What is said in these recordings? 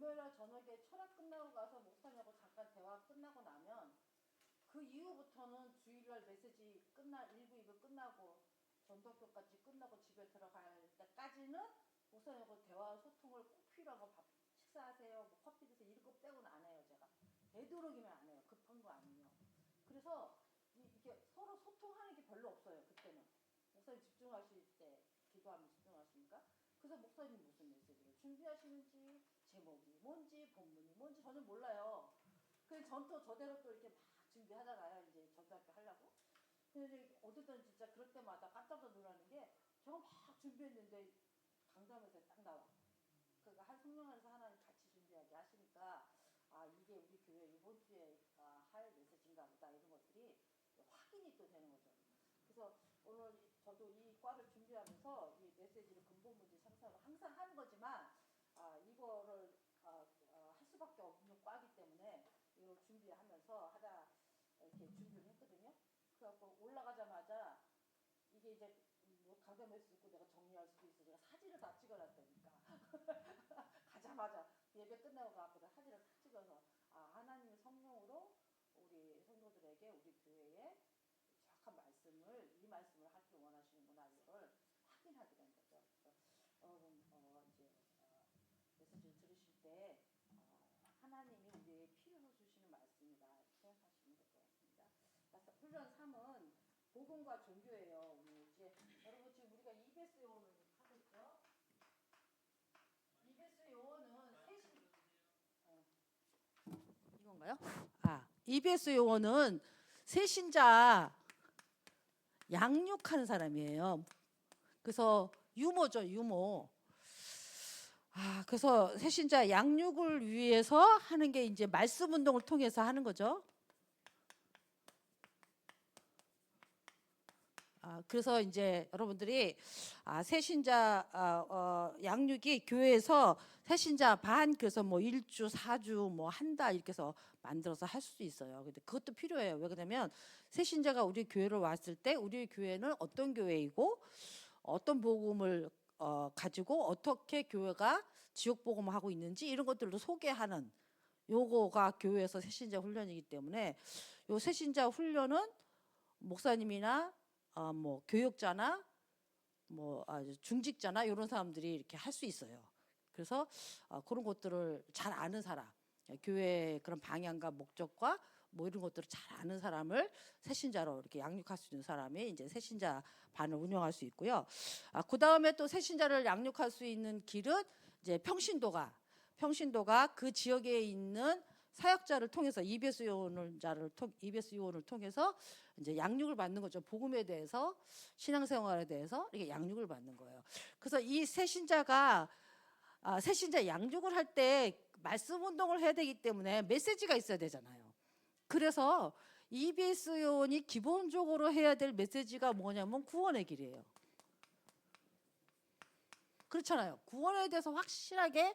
금요일날 저녁에 철학 끝나고 가서 목사님하고 잠깐 대화 끝나고 나면 그 이후부터는 주일날 메시지 끝나 1부 2부 끝나고 전도교까지 끝나고 집에 들어갈 때까지는 목사님하고 대화 소통을 꼭 필요한 거 밥 식사하세요 뭐 커피 드세요 이런 거 빼고는 안 해요. 제가 되도록이면 안 해요. 급한 거 아니면. 그래서 이게 서로 소통하는 게 별로 없어요. 그때는 목사님 집중하실 때 기도하면 집중하십니까? 그래서 목사님 무슨 메시지를 준비하시는지 제목이 뭔지 본문이 뭔지 저는 몰라요. 그래서 전또 저대로 또 이렇게 막 준비하다가요. 이제 전도학교 하려고. 근데 어떨 때는 진짜 그럴 때마다 깜짝 놀라는 게 제가 막 준비했는데 강담에서 딱 나와. 그러니까 한 성령 안에서 하나님 같이 준비하게 하시니까 아 이게 우리 교회 이번 주에 할 메시지인가 보다 이런 것들이 확인이 또 되는 거죠. 그래서 오늘 저도 이 과를 준비하면서 이 메시지를 근본 문제 상상을 항상 하는 거지만 이거를 할 수밖에 없는 과이기 때문에 이걸 준비하면서 하다 이렇게 준비를 했거든요. 그래갖고 올라가자마자 이게 이제 뭐 가감할 수 있고 내가 정리할 수도 있어. 제가 사진을 다 찍어놨다니까. 가자마자 예배 끝나고 가거든. 사진을 다 찍어서 하나님의 성령으로 우리 성도들에게 우리 교회에 정확한 말씀을 이 말씀을 하길 원하시는구나 이걸 확인하게 된 거죠. 그래서 여러분 이제 메시지를 들으실 때 하나님이 우리에게 필요로 주시는 말씀이다 생각하시면 될 것 같습니다. 훈련 3은 복음과 종교예요. 우리 이제 여러분 지금 우리가 EBS 요원을 하고 있죠. EBS 요원은 이건가요? EBS 요원은 새신자 양육하는 사람이에요. 그래서 유모죠, 유모. 그래서 새신자 양육을 위해서 하는 게 이제 말씀 운동을 통해서 하는 거죠. 그래서 이제 여러분들이 새신자 양육이 교회에서 새신자 반 그래서 뭐 1주, 4주, 뭐 한 달 이렇게 해서 만들어서 할 수 있어요. 근데 그것도 필요해요. 왜 그러냐면 새신자가 우리 교회로 왔을 때 우리 교회는 어떤 교회이고 어떤 복음을 가지고 어떻게 교회가 지역 복음을 하고 있는지 이런 것들도 소개하는 요거가 교회에서 새신자 훈련이기 때문에 요 새신자 훈련은 목사님이나 뭐 교육자나 뭐 중직자나 이런 사람들이 이렇게 할 수 있어요. 그래서 그런 것들을 잘 아는 사람, 교회의 그런 방향과 목적과 뭐 이런 것들을 잘 아는 사람을 새신자로 이렇게 양육할 수 있는 사람이 이제 새신자 반을 운영할 수 있고요. 그 다음에 또 새신자를 양육할 수 있는 길은 이제 평신도가 그 지역에 있는 사역자를 통해서 EBS 요원을 통해서 이제 양육을 받는 거죠. 복음에 대해서 신앙생활에 대해서 이렇게 양육을 받는 거예요. 그래서 이 새신자 양육을 할 때 말씀 운동을 해야 되기 때문에 메시지가 있어야 되잖아요. 그래서 EBS 요원이 기본적으로 해야 될 메시지가 뭐냐면 구원의 길이에요. 그렇잖아요. 구원에 대해서 확실하게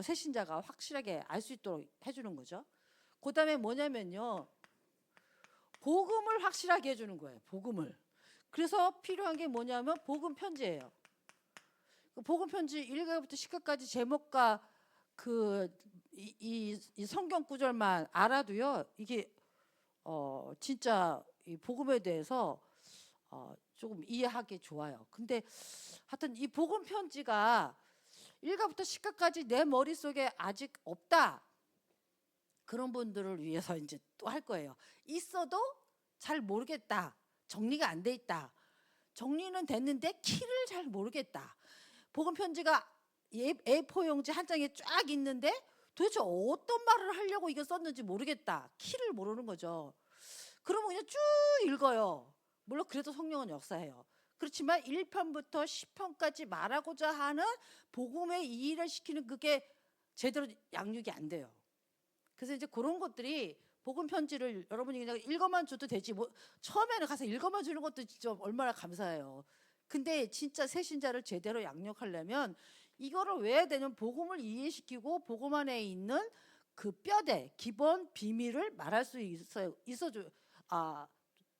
새신자가 확실하게 알 수 있도록 해주는 거죠. 그 다음에 뭐냐면요. 복음을 확실하게 해주는 거예요. 복음을. 그래서 필요한 게 뭐냐면 복음 편지예요. 복음 편지 1가부터 10가까지 제목과 이 성경 구절만 알아도요. 이게 진짜 이 복음에 대해서 조금 이해하기 좋아요. 근데 하여튼 이 복음 편지가 1가부터 10가까지 내 머릿속에 아직 없다. 그런 분들을 위해서 이제 또 할 거예요. 있어도 잘 모르겠다. 정리가 안 돼 있다. 정리는 됐는데 키를 잘 모르겠다. 복음 편지가 A4 용지 한 장에 쫙 있는데 도대체 어떤 말을 하려고 이거 썼는지 모르겠다. 키를 모르는 거죠. 그러면 그냥 쭉 읽어요. 물론 그래도 성령은 역사해요. 그렇지만 1편부터 10편까지 말하고자 하는 복음의 이해를 시키는 그게 제대로 양육이 안 돼요. 그래서 이제 그런 것들이 복음 편지를 여러분이 그냥 읽어만 줘도 되지. 뭐 처음에는 가서 읽어만 주는 것도 진짜 얼마나 감사해요. 근데 진짜 새신자를 제대로 양육하려면 이거를 외워야 되는 복음을 이해시키고 복음 안에 있는 그 뼈대 기본 비밀을 말할 수 있어줘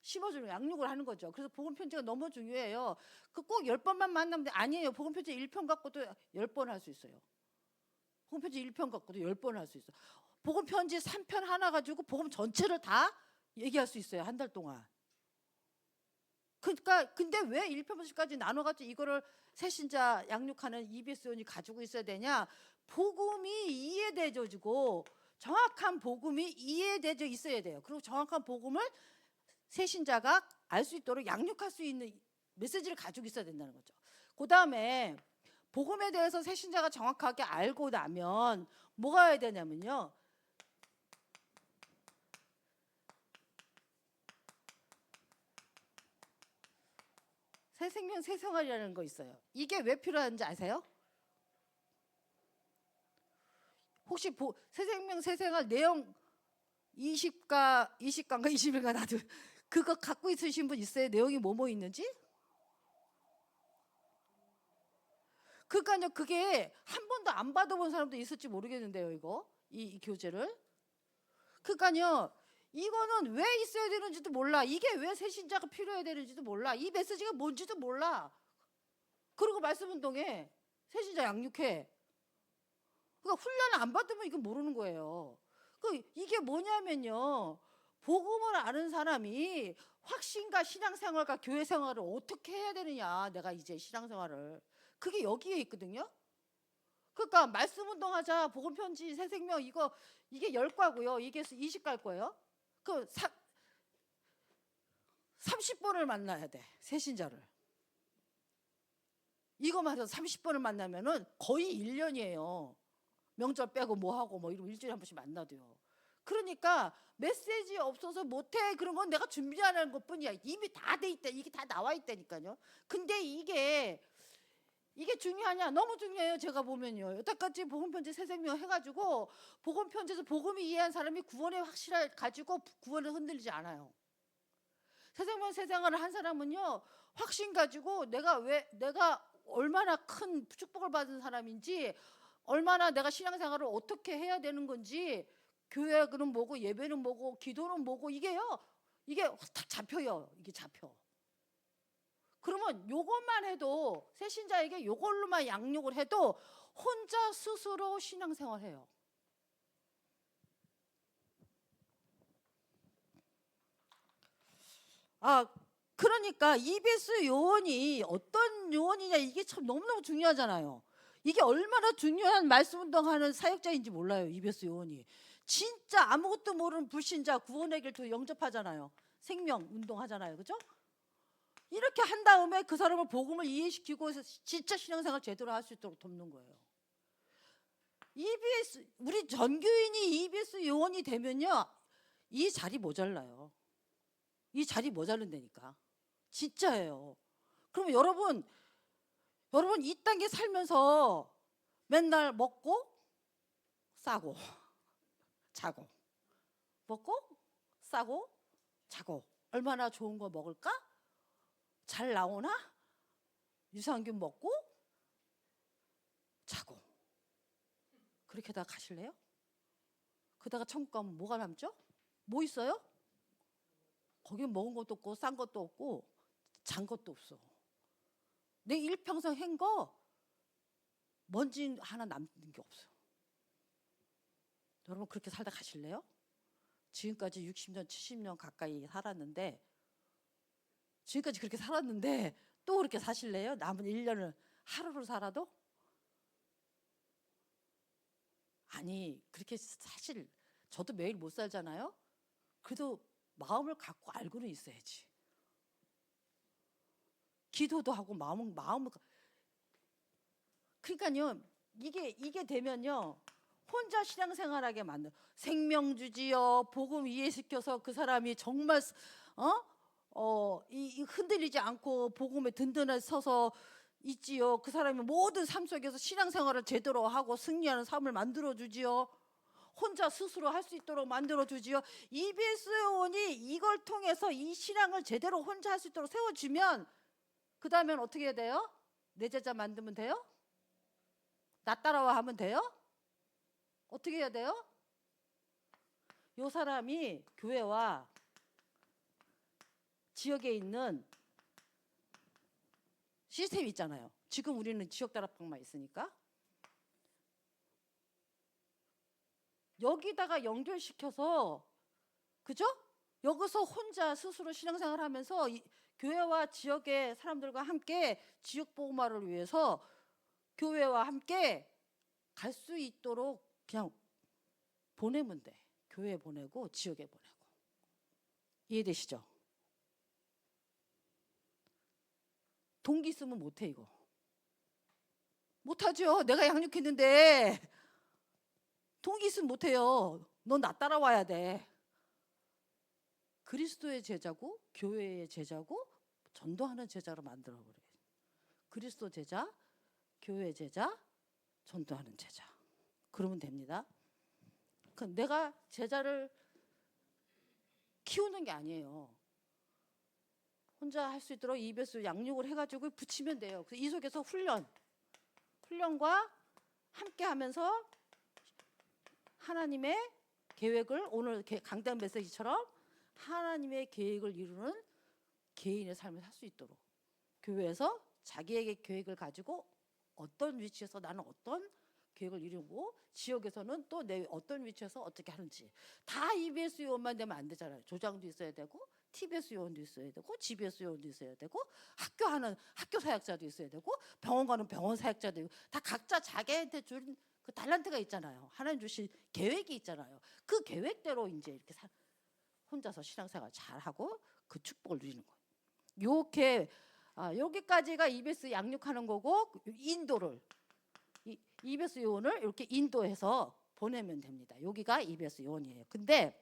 심어주는 양육을 하는 거죠. 그래서 복음 편지가 너무 중요해요. 그 꼭 10번만 만나면 돼. 아니에요. 복음 편지 1편 갖고도 10번 할 수 있어요. 복음 편지 1편 갖고도 10번 할 수 있어. 복음 편지 3편 하나 가지고 복음 전체를 다 얘기할 수 있어요. 한 달 동안. 그러니까 근데 왜 1편까지 나눠가지고 이거를 새신자 양육하는 EBS 요원이 가지고 있어야 되냐? 복음이 이해되어지고 정확한 복음이 이해되어 있어야 돼요. 그리고 정확한 복음을 새신자가 알 수 있도록 양육할 수 있는 메시지를 가지고 있어야 된다는 거죠. 그 다음에 복음에 대해서 새신자가 정확하게 알고 나면 뭐가 해야 되냐면요. 새 생명 새 생활이라는 거 있어요. 이게 왜 필요한지 아세요? 혹시 새 생명 새 생활 내용 20가인가 21가 나도 그거 갖고 있으신 분 있어요? 내용이 뭐뭐 있는지? 그러니까요, 그게 한 번도 안 받아본 사람도 있을지 모르겠는데요, 이거 이 교재를. 그러니까요, 이거는 왜 있어야 되는지도 몰라. 이게 왜 새신자가 필요해야 되는지도 몰라. 이 메시지가 뭔지도 몰라. 그리고 말씀 운동에 새신자 양육해. 그러니까 훈련을 안 받으면 이거 모르는 거예요. 이게 뭐냐면요, 복음을 아는 사람이 확신과 신앙생활과 교회생활을 어떻게 해야 되느냐. 내가 이제 신앙생활을 그게 여기에 있거든요. 그러니까 말씀 운동하자, 복음 편지, 새 생명 이게 10과고요. 이게 20과일 거예요. 30번을 만나야 돼. 새신자를. 이거만 해서 30번을 만나면은 거의 1년이에요. 명절 빼고 뭐 하고 뭐 이러면 일주일에 한 번씩 만나도요. 그러니까 메시지 없어서 못해 그런 건 내가 준비하는 것뿐이야. 이미 다 돼 있다. 이게 다 나와 있다니까요. 근데 이게 중요하냐? 너무 중요해요. 제가 보면요. 여태까지 복음편지 새생명 해가지고 복음편지에서 복음이 이해한 사람이 구원의 확실을 가지고 구원을 흔들리지 않아요. 새생명 새생활을 한 사람은요, 확신 가지고 내가 얼마나 큰 축복을 받은 사람인지, 얼마나 내가 신앙생활을 어떻게 해야 되는 건지, 교회는 뭐고 예배는 뭐고 기도는 뭐고 이게 딱 잡혀요. 이게 잡혀. 그러면 요것만 해도 새신자에게 요걸로만 양육을 해도 혼자 스스로 신앙생활해요. 그러니까 EBS 요원이 어떤 요원이냐 이게 참 너무너무 중요하잖아요. 이게 얼마나 중요한 말씀 운동하는 사역자인지 몰라요. EBS 요원이 진짜 아무것도 모르는 불신자 구원의 길도 영접하잖아요. 생명 운동하잖아요. 그죠? 이렇게 한 다음에 그 사람을 복음을 이해시키고 해서 진짜 신앙생활 제대로 할 수 있도록 돕는 거예요. 우리 전교인이 EBS 요원이 되면요, 이 자리 모자라요. 이 자리 모자른다니까. 진짜예요. 그러면 여러분 이 땅에 살면서 맨날 먹고 싸고 자고, 먹고 싸고 자고, 얼마나 좋은 거 먹을까? 잘 나오나? 유산균 먹고 자고, 그렇게 다 가실래요? 그러다가 천국 가면 뭐가 남죠? 뭐 있어요? 거긴 먹은 것도 없고 싼 것도 없고 잔 것도 없어. 내 일평생 한 거 먼지 하나 남는 게 없어. 여러분 그렇게 살다 가실래요? 지금까지 60년 70년 가까이 살았는데, 지금까지 그렇게 살았는데 또 그렇게 사실래요? 남은 1년을 하루로 살아도? 아니, 그렇게 사실 저도 매일 못 살잖아요. 그래도 마음을 갖고 알고는 있어야지. 기도도 하고 마음을 그러니까요, 이게 되면요, 혼자 신앙생활하게 만들. 생명 주지요, 복음 이해시켜서 그 사람이 정말 이 흔들리지 않고 복음에 든든하게 서서 있지요. 그 사람이 모든 삶 속에서 신앙생활을 제대로 하고 승리하는 삶을 만들어 주지요. 혼자 스스로 할 수 있도록 만들어 주지요. EBS 요원이 이걸 통해서 이 신앙을 제대로 혼자 할 수 있도록 세워주면, 그 다음엔 어떻게 해야 돼요? 내 제자 만들면 돼요? 나 따라와 하면 돼요? 어떻게 해야 돼요? 요 사람이 교회와 지역에 있는 시스템이 있잖아요. 지금 우리는 지역 다락방만 있으니까 여기다가 연결시켜서, 그죠? 여기서 혼자 스스로 신앙생활을 하면서 교회와 지역의 사람들과 함께 지역 복음화를 위해서 교회와 함께 갈 수 있도록 그냥 보내면 돼. 교회에 보내고 지역에 보내고. 이해되시죠? 동기 있으면 못해. 이거 못하죠. 내가 양육했는데 동기 있으면 못해요. 넌 나 따라와야 돼. 그리스도의 제자고 교회의 제자고 전도하는 제자로 만들어버려요. 그리스도 제자, 교회 제자, 전도하는 제자. 그러면 됩니다. 내가 제자를 키우는 게 아니에요. 혼자 할 수 있도록 EBS 양육을 해가지고 붙이면 돼요. 그래서 이 속에서 훈련과 함께 하면서 하나님의 계획을, 오늘 강단 메시지처럼 하나님의 계획을 이루는 개인의 삶을 살 수 있도록, 교회에서 자기에게 계획을 가지고 어떤 위치에서 나는 어떤 계획을 이루고, 지역에서는 또 내 어떤 위치에서 어떻게 하는지 다 EBS 요원만 되면 안 되잖아요. 조장도 있어야 되고, TBS 요원도 있어야 되고, GBS 요원도 있어야 되고, 학교하는 학교 사역자도 있어야 되고, 병원 가는 병원 사역자도 있고, 다 각자 자기한테 준 그 달란트가 있잖아요. 하나님 주신 계획이 있잖아요. 그 계획대로 이제 이렇게 혼자서 신앙생활 잘하고 그 축복을 누리는 거예요. 이렇게 여기까지가 EBS 양육하는 거고, 인도를 EBS 요원을 이렇게 인도해서 보내면 됩니다. 여기가 EBS 요원이에요. 근데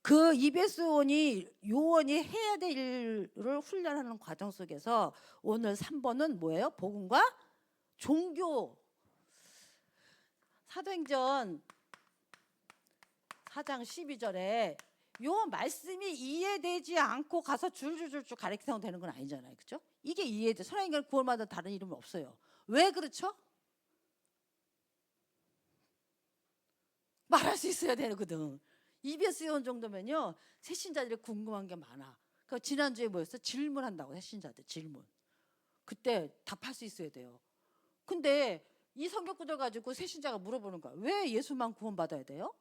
그 EBS 요원이 해야 될 일을 훈련하는 과정 속에서 오늘 3번은 뭐예요? 복음과 종교. 사도행전 4장 12절에 요 말씀이 이해되지 않고 가서 줄줄줄줄 가르치면 되는 건 아니잖아요. 그렇죠? 이게 이해돼. 선행견 구원마다 다른 이름은 없어요. 왜 그렇죠? 말할 수 있어야 되거든. EBS 요원 정도면요, 새신자들이 궁금한 게 많아. 그러니까 지난주에 뭐였어? 질문한다고. 새신자들 질문. 그때 답할 수 있어야 돼요. 근데 이 성경 구절 가지고 새신자가 물어보는 거야. 왜 예수만 구원받아야 돼요?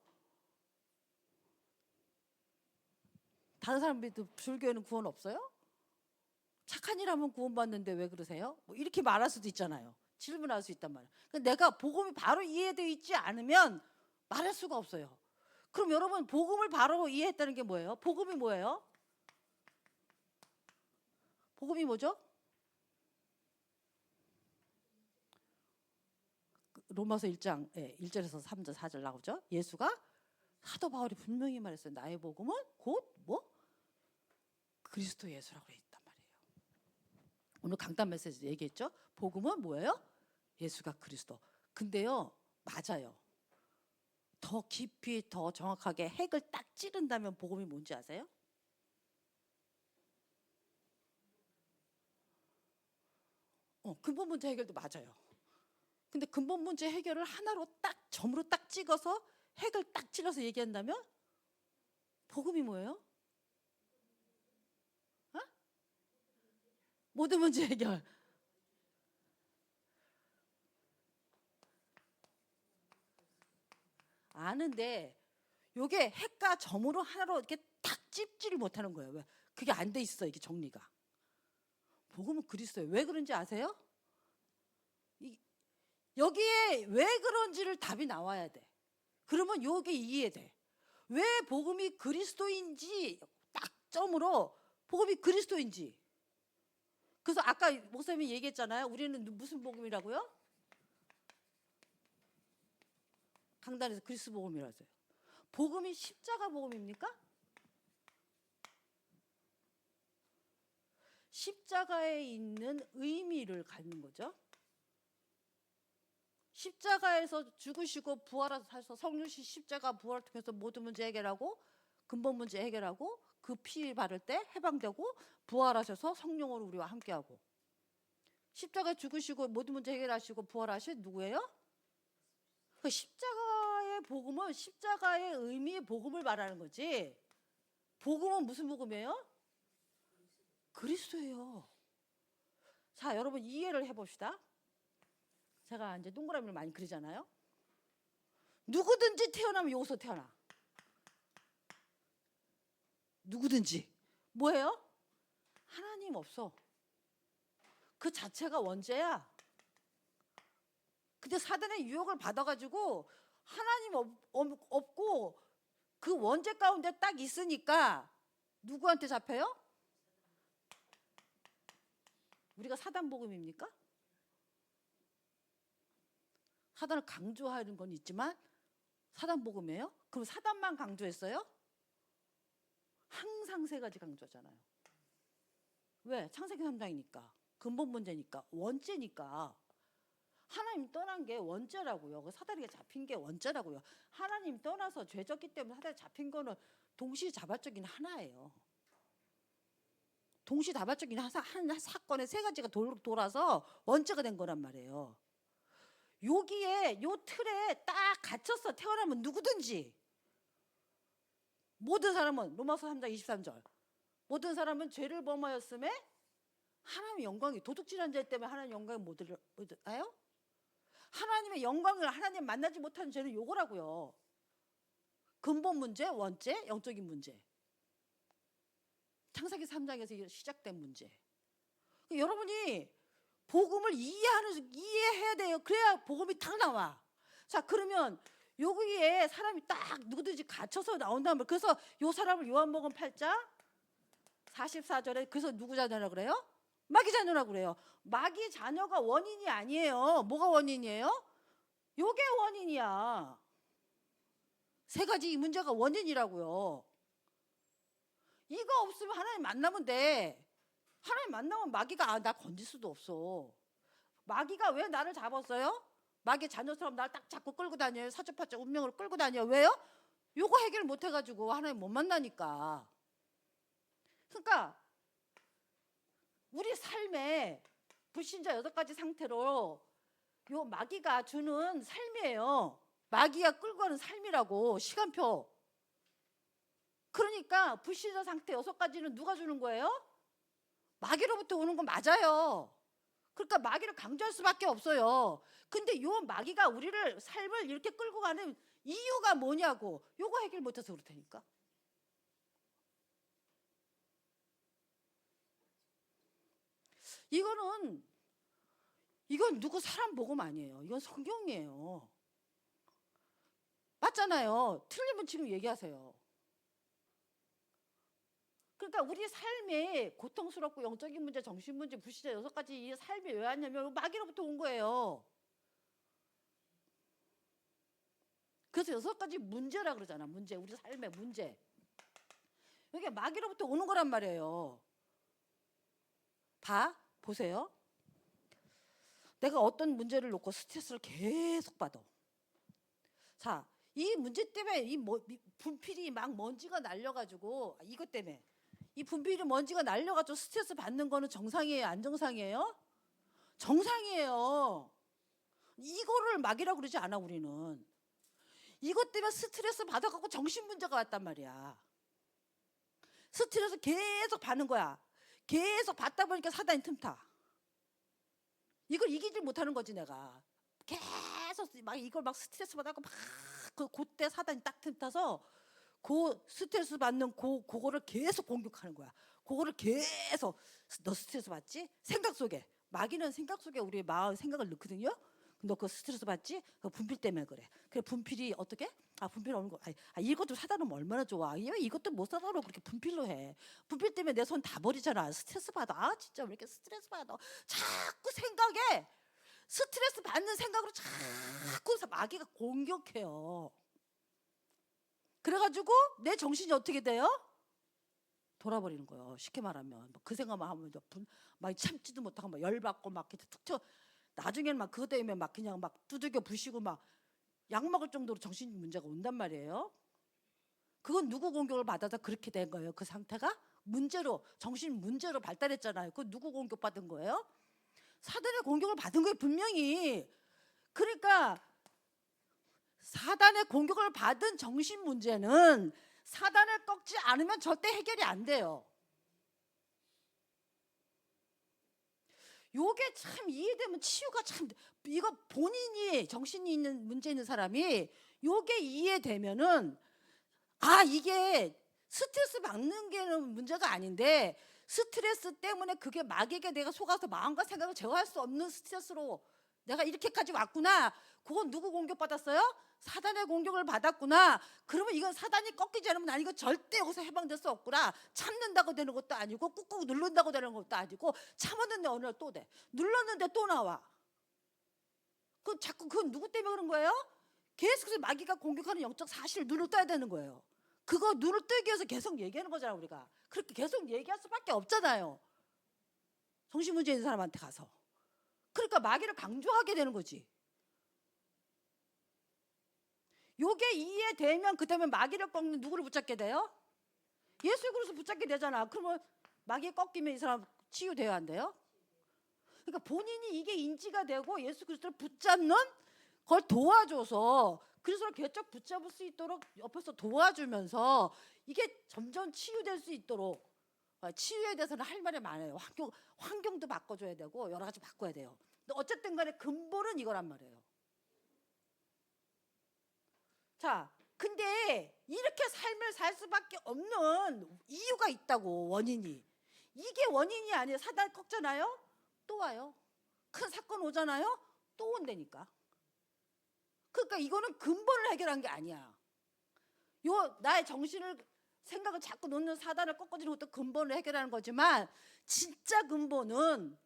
다른 사람들도 불교에는 구원 없어요? 착한 일 하면 구원받는데 왜 그러세요? 뭐 이렇게 말할 수도 있잖아요. 질문할 수 있단 말이에요. 그러니까 내가 복음이 바로 이해되어 있지 않으면 말할 수가 없어요. 그럼 여러분, 복음을 바로 이해했다는 게 뭐예요? 복음이 뭐예요? 복음이 뭐죠? 로마서 1장 1절에서 3절 4절 나오죠. 예수가, 사도 바울이 분명히 말했어요. 나의 복음은 곧 뭐? 그리스도 예수라고 했단 말이에요. 오늘 강단 메시지 얘기했죠. 복음은 뭐예요? 예수가 그리스도. 근데요, 맞아요. 더 깊이 더 정확하게 핵을 딱 찌른다면 복음이 뭔지 아세요? 근본 문제 해결도 맞아요. 근데 근본 문제 해결을 하나로 딱 점으로 딱 찍어서 핵을 딱 찔러서 얘기한다면 복음이 뭐예요? 모든 문제 해결. 아는데 요게 핵과 점으로 하나로 이렇게 딱 찝지를 못하는 거예요. 왜? 그게 안 돼 있어, 이게 정리가. 복음은 그리스도예요. 왜 그런지 아세요? 여기에 왜 그런지를 답이 나와야 돼. 그러면 요게 이해돼. 왜 복음이 그리스도인지 딱 점으로 복음이 그리스도인지. 그래서 아까 목사님이 얘기했잖아요. 우리는 무슨 복음이라고요? 강단에서 그리스도 복음이라고 했어요. 복음이 십자가 복음입니까? 십자가에 있는 의미를 갖는 거죠. 십자가에서 죽으시고 부활하셔서 성령신 십자가 부활을 통해서 모든 문제 해결하고, 근본 문제 해결하고, 그 피 바를 때 해방되고, 부활하셔서 성령으로 우리와 함께하고, 십자가에 죽으시고 모든 문제 해결하시고 부활하신 누구예요? 그 십자가의 복음은 십자가의 의미의 복음을 말하는 거지. 복음은 무슨 복음이에요? 그리스도예요. 자, 여러분 이해를 해봅시다. 제가 이제 동그라미를 많이 그리잖아요. 누구든지 태어나면 여기서 태어나. 누구든지. 뭐예요? 하나님 없어. 그 자체가 원죄야. 근데 사단의 유혹을 받아가지고 하나님 없고 그 원죄 가운데 딱 있으니까 누구한테 잡혀요? 우리가 사단 복음입니까? 사단을 강조하는 건 있지만 사단 복음이에요? 그럼 사단만 강조했어요? 항상 세 가지 강조잖아요. 왜? 창세기 3장이니까. 근본 문제니까. 원죄니까. 하나님 떠난 게 원죄라고요. 그 사단에게 잡힌 게 원죄라고요. 하나님 떠나서 죄졌기 때문에 사단에 잡힌 거는 동시다발적인 하나예요. 동시다발적인 한 사건의 세 가지가 돌아서 원죄가 된 거란 말이에요. 여기에 요 틀에 딱 갇혀서 태어나면 누구든지 모든 사람은 로마서 3장 23절 모든 사람은 죄를 범하였음에 하나님의 영광이 도둑질한 죄 때문에 하나님의 영광을 못 얻어요? 하나님의 영광을 하나님 만나지 못하는 죄는 요거라고요. 근본 문제, 원죄, 영적인 문제. 창세기 3장에서 시작된 문제. 여러분이 복음을 이해해야 돼요. 그래야 복음이 딱 나와. 자, 그러면 여기에 사람이 딱 누구든지 갇혀서 나온다면 그래서 요 사람을 요한복음 8장 44절에 그래서 누구 자녀라 그래요? 마귀 자녀라 그래요. 마귀 자녀가 원인이 아니에요. 뭐가 원인이에요? 요게 원인이야. 세 가지 이 문제가 원인이라고요. 이거 없으면 하나님 만나면 돼. 하나님 만나면 마귀가 나 건질 수도 없어. 마귀가 왜 나를 잡았어요? 마귀 자녀처럼 나를 딱 잡고 끌고 다녀요. 사주팔자 운명으로 끌고 다녀요. 왜요? 요거 해결 못 해가지고 하나님 못 만나니까. 그러니까 우리 삶에 불신자 6가지 상태로 요 마귀가 주는 삶이에요. 마귀가 끌고 가는 삶이라고 시간표. 그러니까 불신자 상태 6가지는 누가 주는 거예요? 마귀로부터 오는 건 맞아요. 그러니까 마귀를 강조할 수밖에 없어요. 근데 요 마귀가 우리를 삶을 이렇게 끌고 가는 이유가 뭐냐고. 요거 해결 못해서 그렇다니까. 이건 누구 사람 복음 아니에요. 이건 성경이에요. 맞잖아요. 틀리면 지금 얘기하세요. 그러니까 우리 삶에 고통스럽고 영적인 문제, 정신 문제, 불신자 6가지 이 삶이 왜 왔냐면 마귀로부터 온 거예요. 그래서 6가지 문제라 그러잖아. 문제, 우리 삶의 문제. 이게 마귀로부터 오는 거란 말이에요. 보세요. 내가 어떤 문제를 놓고 스트레스를 계속 받아. 자, 이 문제 때문에 이 분필이 막 먼지가 날려가지고 이것 때문에 이 분필이 먼지가 날려가지고 스트레스 받는 거는 정상이에요? 안 정상이에요? 정상이에요. 이거를 마귀라고 그러지 않아 우리는. 이것 때문에 스트레스 받아갖고 정신 문제가 왔단 말이야. 스트레스 계속 받는 거야. 계속 받다 보니까 사단이 틈타. 이걸 이기질 못하는 거지 내가. 계속 막 이걸 막 스트레스 받아갖고 막 그때 사단이 딱 틈타서 그 스트레스 받는 그거를 계속 공격하는 거야. 그거를 계속 너 스트레스 받지? 생각 속에. 마귀는 생각 속에 우리의 마음 생각을 넣거든요. 너 그 스트레스 받지? 그 분필 때문에 그래. 그래 분필이 어떻게? 분필 오는 거. 이것도 사다 놓으면 얼마나 좋아. 왜 이것도 못 사다 놓고 그렇게 분필로 해. 분필 때문에 내 손 다 버리잖아. 스트레스 받아. 진짜 왜 이렇게 스트레스 받아. 자꾸 생각에 스트레스 받는 생각으로 자꾸 마귀가 공격해요. 그래가지고 내 정신이 어떻게 돼요? 돌아버리는 거예요. 쉽게 말하면 그 생각만 하면 막 참지도 못하고 막 열받고 막 이렇게 툭 쳐. 나중에는 막 그것 때문에 막 그냥 막 두들겨 부시고 막 약 먹을 정도로 정신 문제가 온단 말이에요. 그건 누구 공격을 받아서 그렇게 된 거예요? 그 상태가 문제로 정신 문제로 발달했잖아요. 그건 누구 공격 받은 거예요? 사단의 공격을 받은 거예요 분명히. 그러니까 사단의 공격을 받은 정신 문제는 사단을 꺾지 않으면 절대 해결이 안 돼요. 요게 참 이해되면 치유가 참. 이거 본인이 정신이 있는 문제 있는 사람이 요게 이해되면은 이게 스트레스 받는 게 문제가 아닌데 스트레스 때문에 그게 마귀에게 내가 속아서 마음과 생각을 제어할 수 없는 스트레스로 내가 이렇게까지 왔구나. 그건 누구 공격받았어요? 사단의 공격을 받았구나. 그러면 이건 사단이 꺾이지 않으면 난 이거 절대 여기서 해방될 수 없구나. 참는다고 되는 것도 아니고 꾹꾹 누른다고 되는 것도 아니고 참았는데 어느 날 또 돼. 눌렀는데 또 나와. 그건 누구 때문에 그런 거예요? 계속해서 마귀가 공격하는 영적 사실을 눈을 떠야 되는 거예요. 그거 눈을 뜨기 위해서 계속 얘기하는 거잖아 우리가. 그렇게 계속 얘기할 수밖에 없잖아요. 정신문제 있는 사람한테 가서. 그러니까 마귀를 강조하게 되는 거지. 요게 이해되면 그다음에 마귀를 꺾는 누구를 붙잡게 돼요? 예수 그리스도 붙잡게 되잖아. 그러면 마귀 꺾이면 이 사람 치유돼야 안 돼요? 그러니까 본인이 이게 인지가 되고 예수 그리스도를 붙잡는 걸 도와줘서 그리스도를 개척 붙잡을 수 있도록 옆에서 도와주면서 이게 점점 치유될 수 있도록. 치유에 대해서는 할 말이 많아요. 환경도 바꿔줘야 되고 여러 가지 바꿔야 돼요. 근데 어쨌든 간에 근본은 이거란 말이에요. 자, 근데 이렇게 삶을 살 수밖에 없는 이유가 있다고. 원인이. 이게 원인이 아니에요. 사단 꺾잖아요. 또 와요. 큰 사건 오잖아요. 또 온다니까. 그러니까 이거는 근본을 해결한 게 아니야. 나의 정신을 생각을 자꾸 놓는 사단을 꺾어주는 것도 근본을 해결하는 거지만 진짜 근본은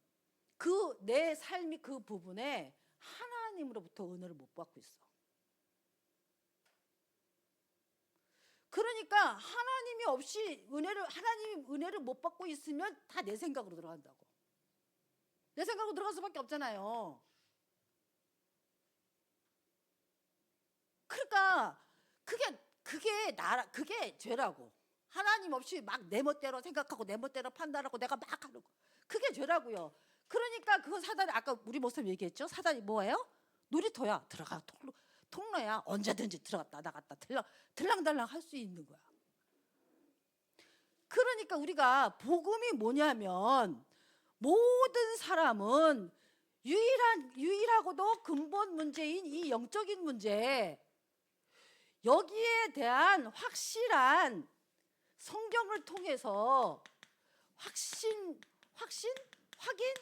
그 내 삶이 그 부분에 하나님으로부터 은혜를 못 받고 있어. 그러니까 하나님이 없이 하나님이 은혜를 못 받고 있으면 다 내 생각으로 들어간다고. 내 생각으로 들어갈 수밖에 없잖아요. 그러니까 그게 죄라고. 하나님 없이 막 내 멋대로 생각하고 내 멋대로 판단하고 내가 막 하는 거. 그게 죄라고요. 그러니까 그건 사단이 아까 우리 목사님 얘기했죠. 사단이 뭐예요? 놀이터야. 들어가 통로야. 언제든지 들어갔다 나갔다 들랑달랑 할 수 있는 거야. 그러니까 우리가 복음이 뭐냐면 모든 사람은 유일하고도 근본 문제인 이 영적인 문제, 여기에 대한 확실한 성경을 통해서 확인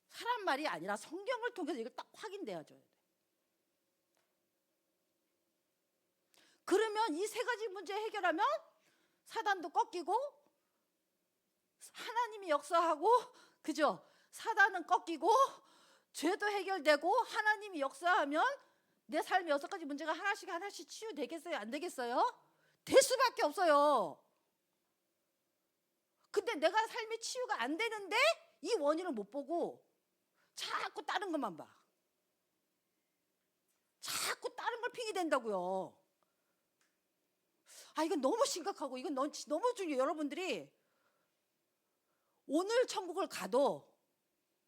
사람 말이 아니라 성경을 통해서 이걸 딱 확인돼야죠. 그러면 이 세 가지 문제 해결하면 사단도 꺾이고 하나님이 역사하고, 그죠? 사단은 꺾이고 죄도 해결되고 하나님이 역사하면 내 삶의 6가지 문제가 하나씩 치유되겠어요? 안 되겠어요? 될 수밖에 없어요. 근데 내가 삶의 치유가 안 되는데 이 원인을 못 보고 자꾸 다른 것만 봐. 자꾸 다른 걸 핑이 된다고요. 이건 너무 심각하고 이건 너무 중요해요. 여러분들이 오늘 천국을 가도,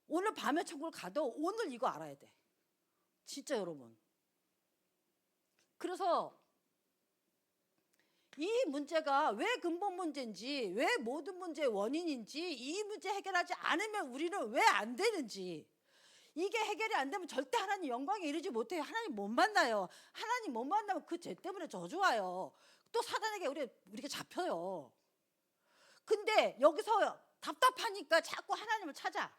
오늘 밤에 천국을 가도 오늘 이거 알아야 돼. 진짜 여러분. 그래서 이 문제가 왜 근본 문제인지, 왜 모든 문제의 원인인지, 이 문제 해결하지 않으면 우리는 왜 안 되는지, 이게 해결이 안 되면 절대 하나님 영광에 이르지 못해요. 하나님 못 만나요. 하나님 못 만나면 그 죄 때문에 저주 와요. 또 사단에게 우리가 잡혀요. 근데 여기서 답답하니까 자꾸 하나님을 찾아.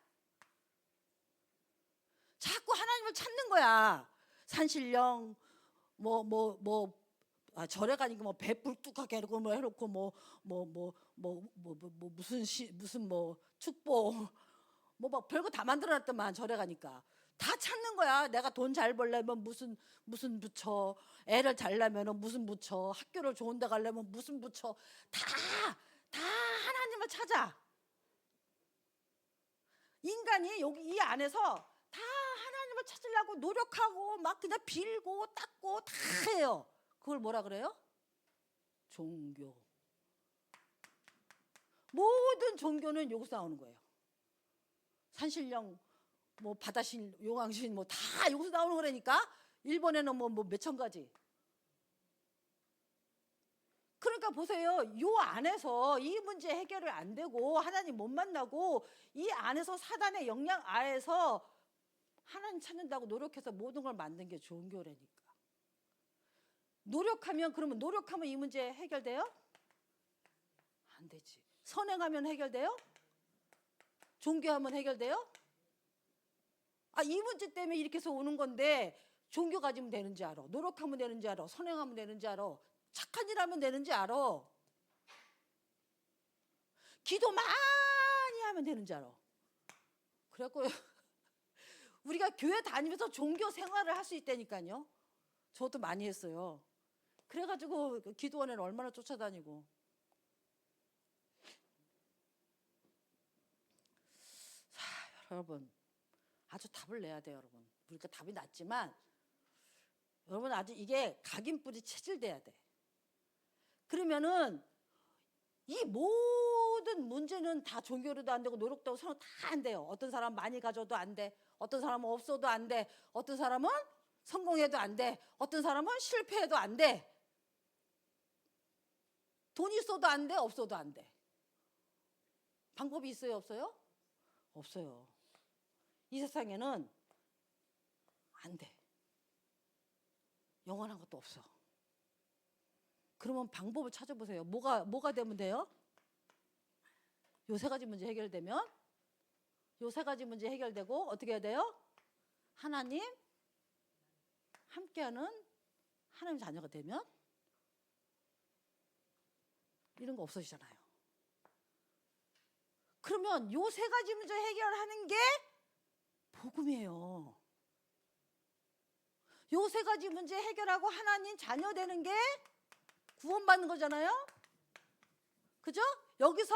자꾸 하나님을 찾는 거야. 산신령 절에 가니까 배 뿔뚝하게 해놓고 해놓고 무슨 축복 막 별거 다 만들어놨더만. 절에 가니까 다 찾는 거야. 내가 돈 잘 벌려면 무슨 부처, 애를 잘 낳으면 무슨 부처, 학교를 좋은 데 가려면 무슨 부처, 다 하나님을 찾아. 인간이 여기 이 안에서 다 하나님을 찾으려고 노력하고 막 그냥 빌고 닦고 다 해요. 그걸 뭐라 그래요? 종교. 모든 종교는 여기서 나오는 거예요. 산신령, 바다신, 용왕신 다 여기서 나오는 거라니까. 일본에는 몇천 가지. 그러니까 보세요. 요 안에서 이 문제 해결이 안 되고 하나님 못 만나고 이 안에서 사단의 영향 아래서 하나님 찾는다고 노력해서 모든 걸 만든 게 종교라니까. 그러면 노력하면 이 문제 해결돼요? 안 되지. 선행하면 해결돼요? 종교하면 해결돼요? 이 문제 때문에 이렇게 해서 오는 건데 종교 가지면 되는지 알아. 노력하면 되는지 알아. 선행하면 되는지 알아. 착한 일 하면 되는지 알아. 기도 많이 하면 되는지 알아. 그래갖고 우리가 교회 다니면서 종교 생활을 할 수 있다니까요. 저도 많이 했어요. 그래가지고 기도원에는 얼마나 쫓아다니고. 자, 여러분 아주 답을 내야 돼요. 여러분 우리가 답이 났지만 여러분 아주 이게 각인뿌리 체질돼야 돼. 그러면은 이 모든 문제는 다 종교로도 안 되고 노력도 하고 선호 다 안 돼요. 어떤 사람은 많이 가져도 안 돼. 어떤 사람은 없어도 안 돼. 어떤 사람은 성공해도 안 돼. 어떤 사람은 실패해도 안 돼. 돈이 있어도 안 돼. 없어도 안 돼. 방법이 있어요? 없어요? 없어요. 이 세상에는 안 돼. 영원한 것도 없어. 그러면 방법을 찾아보세요. 뭐가 되면 돼요? 요 세 가지 문제 해결되면 요 세 가지 문제 해결되고 어떻게 해야 돼요? 하나님 함께하는 하나님 자녀가 되면 이런 거 없어지잖아요. 그러면 요 세 가지 문제 해결하는 게 복음이에요. 요 세 가지 문제 해결하고 하나님 자녀 되는 게 구원받는 거잖아요. 그죠? 여기서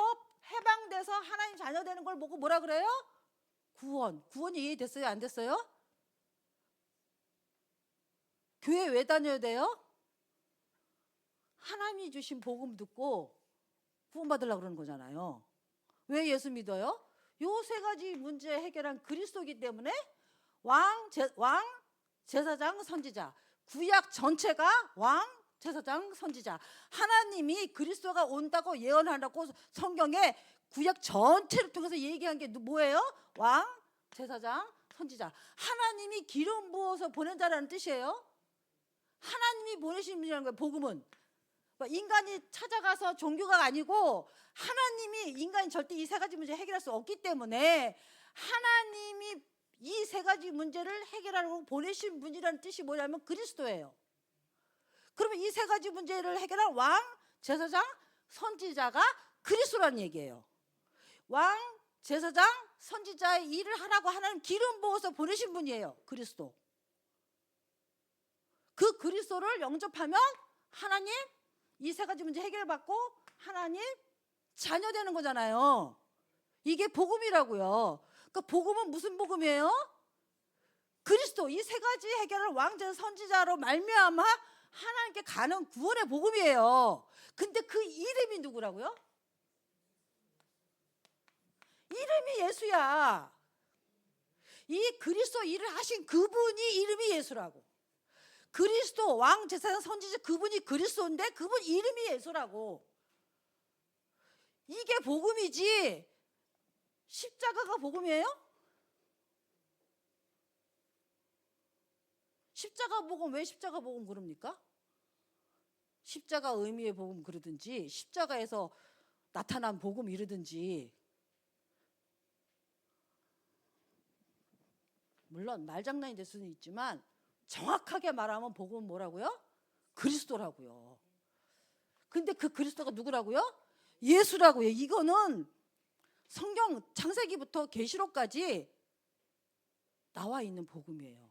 해방돼서 하나님 자녀 되는 걸 보고 뭐라 그래요? 구원이 이해됐어요? 안 됐어요? 교회 왜 다녀야 돼요? 하나님이 주신 복음 듣고 구원받으려고 그러는 거잖아요. 왜 예수 믿어요? 요 세 가지 문제 해결한 그리스도이기 때문에 왕, 제사장, 선지자. 구약 전체가 왕, 제사장, 선지자. 하나님이 그리스도가 온다고 예언하라고 성경에 구약 전체를 통해서 얘기한 게 뭐예요? 왕, 제사장, 선지자. 하나님이 기름 부어서 보낸 자라는 뜻이에요. 하나님이 보내신 분이라는 거예요. 복음은 인간이 찾아가서 종교가 아니고 하나님이 인간이 절대 이 세 가지 문제 해결할 수 없기 때문에 하나님이 이 세 가지 문제를 해결하려고 보내신 분이라는 뜻이 뭐냐면 그리스도예요. 그러면 이 세 가지 문제를 해결할 왕, 제사장, 선지자가 그리스도라는 얘기예요. 왕, 제사장, 선지자의 일을 하라고 하나님 기름 부어서 보내신 분이에요. 그리스도. 그 그리스도를 영접하면 하나님 이 세 가지 문제 해결받고 하나님 자녀 되는 거잖아요. 이게 복음이라고요. 그러니까 복음은 무슨 복음이에요? 그리스도 이 세 가지 해결을 왕자 선지자로 말미암아 하나님께 가는 구원의 복음이에요. 근데 그 이름이 누구라고요? 이름이 예수야. 이 그리스도 일을 하신 그분이 이름이 예수라고. 그리스도 왕 제사장 선지자 그분이 그리스도인데 그분 이름이 예수라고. 이게 복음이지 십자가가 복음이에요? 십자가 복음 왜 십자가 복음 그럽니까? 십자가 의미의 복음 그러든지 십자가에서 나타난 복음 이러든지 물론 말장난이 될 수는 있지만 정확하게 말하면 복음은 뭐라고요? 그리스도라고요. 근데 그 그리스도가 누구라고요? 예수라고요. 이거는 성경 창세기부터 계시록까지 나와 있는 복음이에요.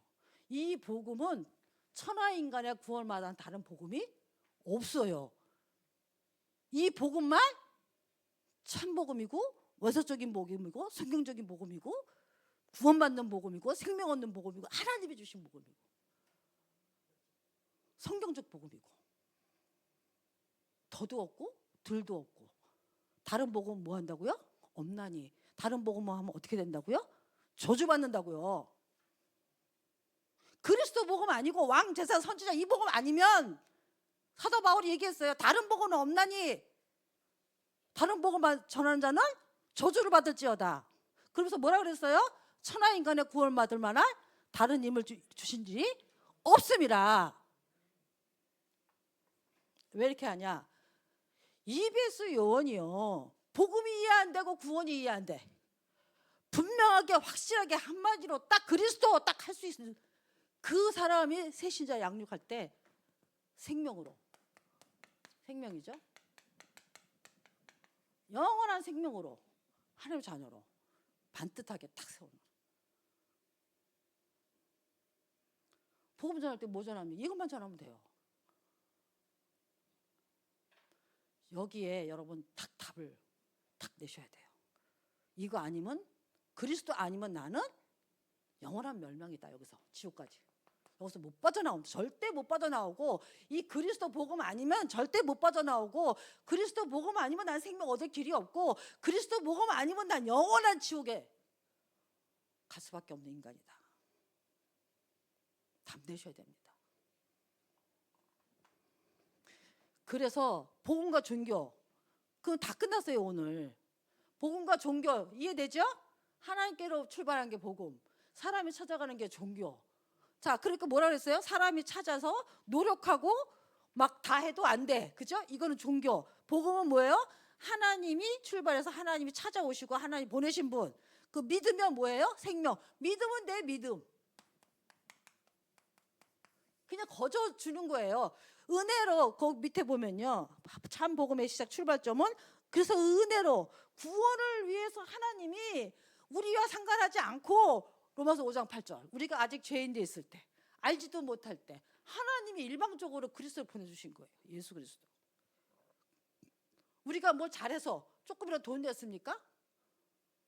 이 복음은 천하 인간의 구원마다 다른 복음이 없어요. 이 복음만 참 복음이고 원서적인 복음이고 성경적인 복음이고 구원받는 복음이고 생명 얻는 복음이고 하나님이 주신 복음이고 성경적 복음이고 더도 없고 덜도 없고. 다른 복음 뭐 한다고요? 없나니. 다른 복음만 하면 어떻게 된다고요? 저주받는다고요. 그리스도 복음 아니고 왕, 제사, 선지자 이 복음 아니면 사도 바울이 얘기했어요. 다른 복음은 없나니 다른 복음 전하는 자는 저주를 받을지어다. 그러면서 뭐라 그랬어요? 천하 인간의 구원을 받을 만한 다른 힘을 주신 일이 없습니다. 왜 이렇게 하냐? EBS 요원이요, 복음이 이해 안 되고 구원이 이해 안 돼. 분명하게 확실하게 한마디로 딱 그리스도 딱 할 수 있는 그 사람이 새신자 양육할 때 생명으로, 생명이죠, 영원한 생명으로 하나님의 자녀로 반듯하게 딱 세우는. 복음 전할 때 뭐 전합니까? 이것만 전하면 돼요. 여기에 여러분 딱 답을 딱 내셔야 돼요. 이거 아니면, 그리스도 아니면 나는 영원한 멸망이다. 여기서 지옥까지. 여기서 못 빠져나온다. 절대 못 빠져나오고, 이 그리스도 복음 아니면 절대 못 빠져나오고, 그리스도 복음 아니면 난 생명 얻을 길이 없고, 그리스도 복음 아니면 난 영원한 지옥에 갈 수밖에 없는 인간이다. 답 내셔야 됩니다. 그래서 복음과 종교, 그건 다 끝났어요. 오늘 복음과 종교 이해되죠? 하나님께로 출발한 게 복음, 사람이 찾아가는 게 종교. 자, 그러니까 뭐라 그랬어요? 사람이 찾아서 노력하고 막 다 해도 안 돼, 그죠? 이거는 종교. 복음은 뭐예요? 하나님이 출발해서 하나님이 찾아오시고 하나님 보내신 분, 그 믿으면 뭐예요? 생명. 믿음은 내 믿음, 그냥 거저 주는 거예요. 은혜로, 거기 밑에 보면요, 참 복음의 시작 출발점은, 그래서 은혜로 구원을 위해서 하나님이 우리와 상관하지 않고, 로마서 5장 8절, 우리가 아직 죄인돼 있을 때, 알지도 못할 때 하나님이 일방적으로 그리스도를 보내주신 거예요. 예수 그리스도. 우리가 뭘 잘해서 조금이라도 돈 냈습니까?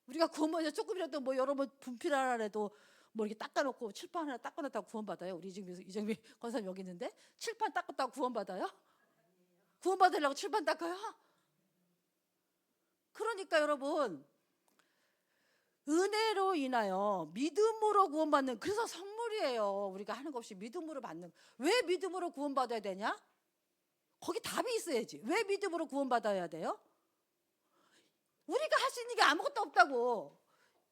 우리가 구원받아 조금이라도 뭐 여러분 분필 하나라도 뭐 이렇게 닦아놓고 칠판 하나 닦아놨다고 구원받아요? 우리 이정미 권사님 여기 있는데 칠판 닦았다고 구원받아요? 구원받으려고 칠판 닦아요? 그러니까 여러분, 은혜로 인하여 믿음으로 구원받는, 그래서 선물이에요. 우리가 하는 것 없이 믿음으로 받는. 왜 믿음으로 구원받아야 되냐? 거기 답이 있어야지. 왜 믿음으로 구원받아야 돼요? 우리가 할 수 있는 게 아무것도 없다고.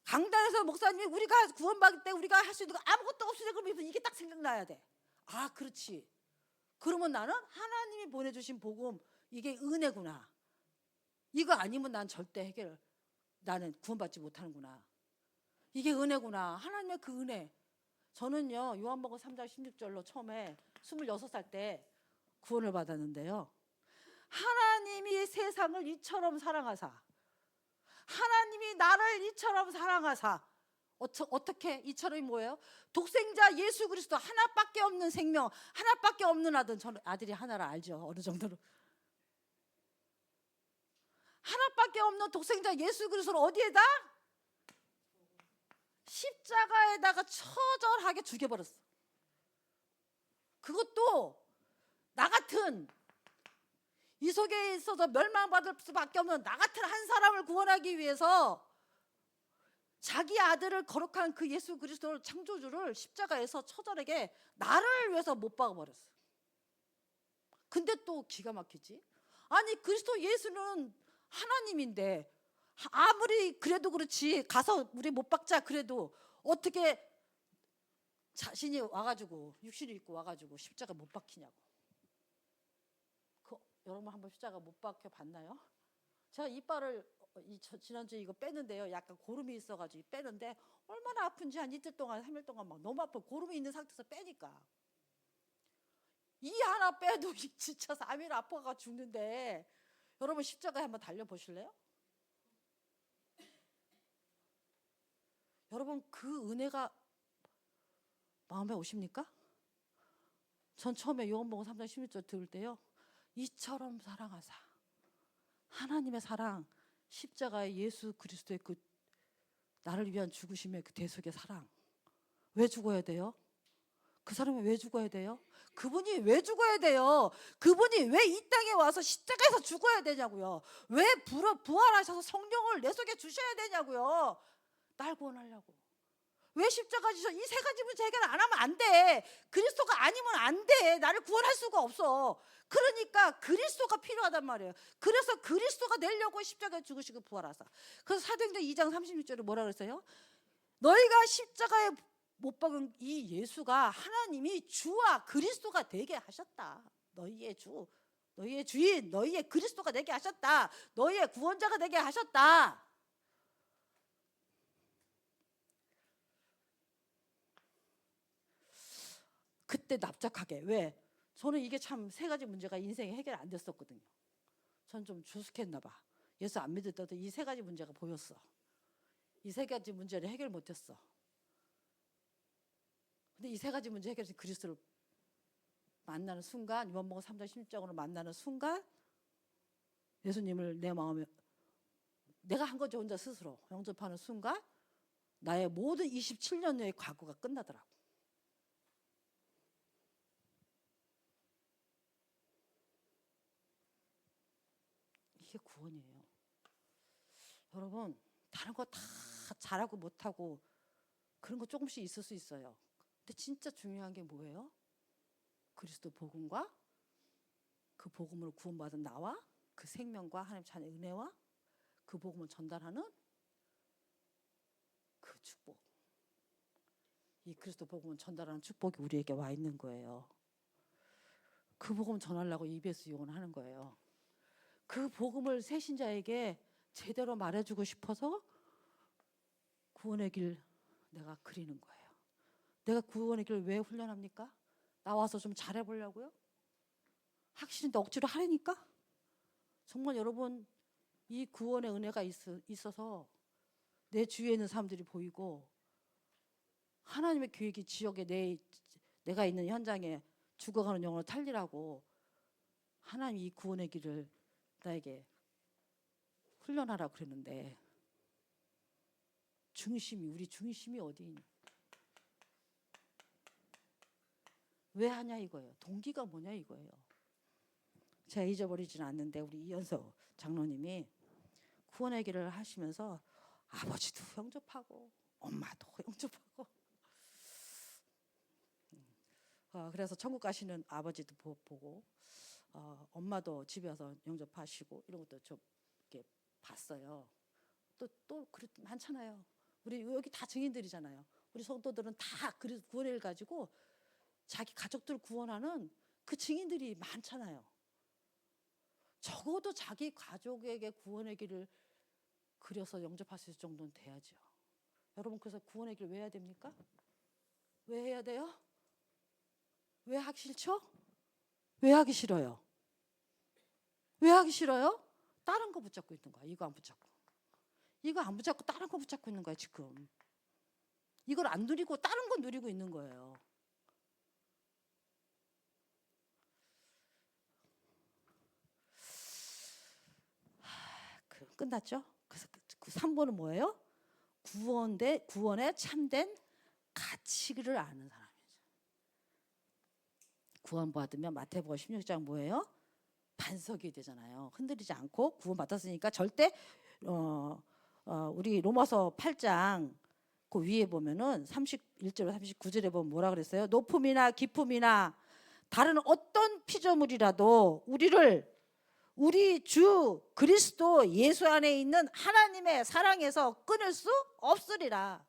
강단에서 목사님이 우리가 구원받을 때 우리가 할 수 있는 거 아무것도 없으니까, 그러면 이게 딱 생각나야 돼. 아, 그렇지. 그러면 나는 하나님이 보내주신 복음, 이게 은혜구나. 이거 아니면 난 절대 나는 구원받지 못하는구나. 이게 은혜구나. 하나님의 그 은혜. 저는요, 요한복음 3장 16절로 처음에 26살 때 구원을 받았는데요, 하나님이 세상을 이처럼 사랑하사, 하나님이 나를 이처럼 사랑하사, 어떻게? 이처럼이 뭐예요? 독생자 예수 그리스도, 하나밖에 없는 생명, 하나밖에 없는 아들. 저는 아들이 하나를 알죠, 어느 정도로. 하나밖에 없는 독생자 예수 그리스도를 어디에다? 십자가에다가 처절하게 죽여버렸어. 그것도 나 같은, 이 속에 있어서 멸망받을 수밖에 없는 나 같은 한 사람을 구원하기 위해서 자기 아들을, 거룩한 그 예수 그리스도를, 창조주를 십자가에서 처절하게 나를 위해서 못 박아버렸어. 근데 또 기가 막히지. 아니, 그리스도 예수는 하나님인데 아무리 그래도 그렇지, 가서 우리 못 박자 그래도 어떻게 자신이 와가지고 육신을 입고 와가지고 십자가 못 박히냐고. 여러분 한번 십자가 못 박혀 봤나요? 제가 이빨을 지난주에 이거 빼는데요, 약간 고름이 있어가지고 빼는데 얼마나 아픈지, 한 이틀 동안 3일 동안 막 너무 아파. 고름이 있는 상태에서 빼니까 이 하나 빼도 진짜 3일 아파가 죽는데, 여러분 십자가에 한번 달려보실래요? 여러분 그 은혜가 마음에 오십니까? 전 처음에 요한복음 3장 16절 들을 때요, 이처럼 사랑하사, 하나님의 사랑, 십자가의 예수 그리스도의 그 나를 위한 죽으심의 그 대속의 사랑. 왜 죽어야 돼요? 그 사람이 왜 죽어야 돼요? 그분이 왜 죽어야 돼요? 그분이 왜 이 땅에 와서 십자가에서 죽어야 되냐고요? 왜 부활하셔서 성령을 내 속에 주셔야 되냐고요? 날 구원하려고. 왜 십자가 지셔? 이 세 가지 문제 해결 안 하면 안 돼. 그리스도가 아니면 안 돼. 나를 구원할 수가 없어. 그러니까 그리스도가 필요하단 말이에요. 그래서 그리스도가 내려고 십자가에 죽으시고 부활하사. 그래서 사도행전 2장 36절에 뭐라 그랬어요? 너희가 십자가에 못 박은 이 예수가 하나님이 주와 그리스도가 되게 하셨다. 너희의 주, 너희의 주인, 너희의 그리스도가 되게 하셨다. 너희의 구원자가 되게 하셨다. 그때 납작하게. 왜? 저는 이게 참 세 가지 문제가 인생에 해결 안 됐었거든요. 전 좀 주숙했나 봐. 예수 안 믿을 때도 이 세 가지 문제가 보였어. 이 세 가지 문제를 해결 못했어. 근데 이 세 가지 문제 해결해서 그리스도를 만나는 순간, 요한복음 3장 16장으로 만나는 순간 예수님을 내 마음에 내가 한 거죠. 혼자 스스로 영접하는 순간 나의 모든 27년의 과거가 끝나더라고. 이게 구원이에요. 여러분, 다른 거 다 잘하고 못하고 그런 거 조금씩 있을 수 있어요. 근데 진짜 중요한 게 뭐예요? 그리스도 복음과 그 복음으로 구원받은 나와 그 생명과 하나님 자녀의 은혜와 그 복음을 전달하는 그 축복. 이 그리스도 복음을 전달하는 축복이 우리에게 와 있는 거예요. 그 복음을 전하려고 EBS 이용을 하는 거예요. 그 복음을 새신자에게 제대로 말해주고 싶어서 구원의 길 내가 그리는 거예요. 내가 구원의 길을 왜 훈련합니까? 나와서 좀 잘해보려고요? 확실한데 억지로 하려니까? 정말 여러분, 이 구원의 은혜가 있어서 내 주위에 있는 사람들이 보이고 하나님의 계획이 지역에 내가 있는 현장에 죽어가는 영혼을 살리라고 하나님이 이 구원의 길을 나에게 훈련하라고 그랬는데 우리 중심이 어디 있냐? 왜 하냐 이거예요. 동기가 뭐냐 이거예요. 제가 잊어버리지는 않는데 우리 이현서 장로님이 구원의 길을 하시면서 아버지도 영접하고 엄마도 영접하고 그래서 천국 가시는 아버지도 보고 엄마도 집에 와서 영접하시고 이런 것도 좀 이렇게 봤어요. 또 많잖아요. 우리 여기 다 증인들이잖아요. 우리 성도들은 다 구원의 길 가지고 자기 가족들 구원하는 그 증인들이 많잖아요. 적어도 자기 가족에게 구원의 길을 그려서 영접할 수 있을 정도는 돼야죠. 여러분, 그래서 구원의 길 왜 해야 됩니까? 왜 해야 돼요? 왜 하기 싫죠? 왜 하기 싫어요? 왜 하기 싫어요? 다른 거 붙잡고 있는 거야. 이거 안 붙잡고 다른 거 붙잡고 있는 거야 지금. 이걸 안 누리고 다른 거 누리고 있는 거예요. 끝났죠? 그래서 그 3번은 뭐예요? 구원의 참된 가치를 아는 사람이죠. 구원받으면 마태복음 16장 뭐예요? 반석이 되잖아요. 흔들리지 않고 구원받았으니까 절대 우리 로마서 8장 그 위에 보면은 31절 39절에 보면 뭐라 그랬어요? 높음이나 깊음이나 다른 어떤 피조물이라도 우리 주 그리스도 예수 안에 있는 하나님의 사랑에서 끊을 수 없으리라.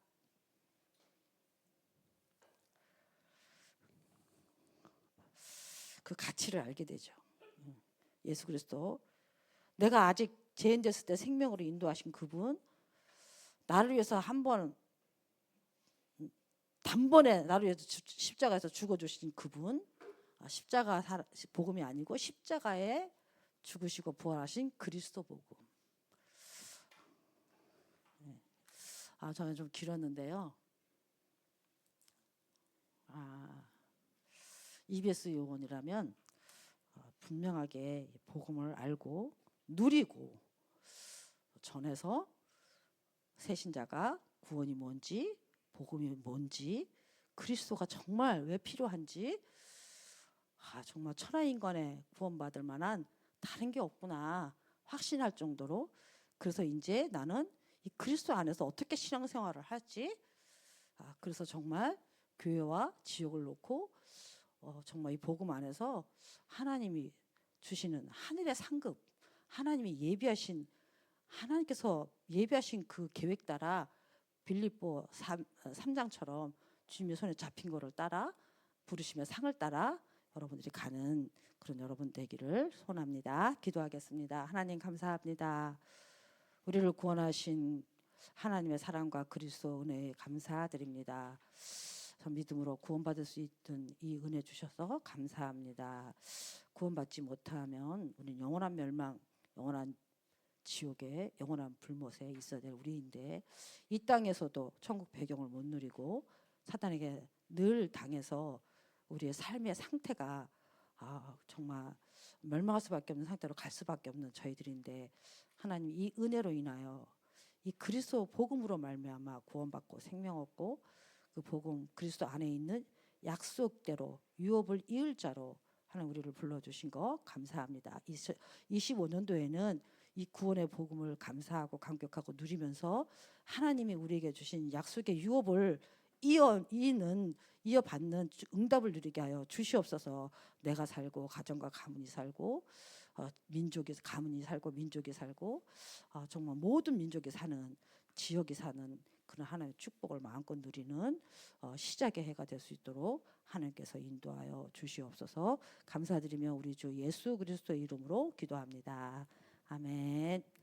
그 가치를 알게 되죠. 예수 그리스도, 내가 아직 죄인됐을 때 생명으로 인도하신 그분, 나를 위해서 단번에 나를 위해서 십자가에서 죽어주신 그분, 십자가 복음이 아니고 십자가에 죽으시고 부활하신 그리스도 복음. 저는 좀 길었는데요. EBS 요원이라면 분명하게 복음을 알고 누리고 전해서 새신자가 구원이 뭔지, 복음이 뭔지, 그리스도가 정말 왜 필요한지, 정말 천하인간에 구원받을 만한 다른 게 없구나 확신할 정도로. 그래서 이제 나는 이 그리스도 안에서 어떻게 신앙생활을 할지, 그래서 정말 교회와 지옥을 놓고 정말 이 복음 안에서 하나님이 주시는 하늘의 상급, 하나님께서 예비하신 그 계획 따라 빌립보 3장처럼 주님의 손에 잡힌 거를 따라 부르심의 상을 따라 여러분들이 가는 그런 여러분 되기를 소원합니다. 기도하겠습니다. 하나님 감사합니다. 우리를 구원하신 하나님의 사랑과 그리스도 은혜에 감사드립니다. 믿음으로 구원받을 수 있던 이 은혜 주셔서 감사합니다. 구원받지 못하면 우리는 영원한 멸망, 영원한 지옥에 영원한 불못에 있어야 될 우리인데 이 땅에서도 천국 배경을 못 누리고 사단에게 늘 당해서 우리의 삶의 상태가 정말 멸망할 수밖에 없는 상태로 갈 수밖에 없는 저희들인데 하나님 이 은혜로 인하여 이 그리스도 복음으로 말미암아 구원받고 생명 얻고 그 복음 그리스도 안에 있는 약속대로 유업을 이을 자로 하나님 우리를 불러주신 거 감사합니다. 25년도에는 이 구원의 복음을 감사하고 감격하고 누리면서 하나님이 우리에게 주신 약속의 유업을 이어받는 응답을 누리게 하여 주시옵소서. 내가 살고 가정과 가문이 살고 민족이 가문이 살고 민족이 살고 정말 모든 민족이 사는 지역이 사는 그런 하나님의 축복을 마음껏 누리는 시작의 해가 될 수 있도록 하나님께서 인도하여 주시옵소서. 감사드리며 우리 주 예수 그리스도의 이름으로 기도합니다. 아멘.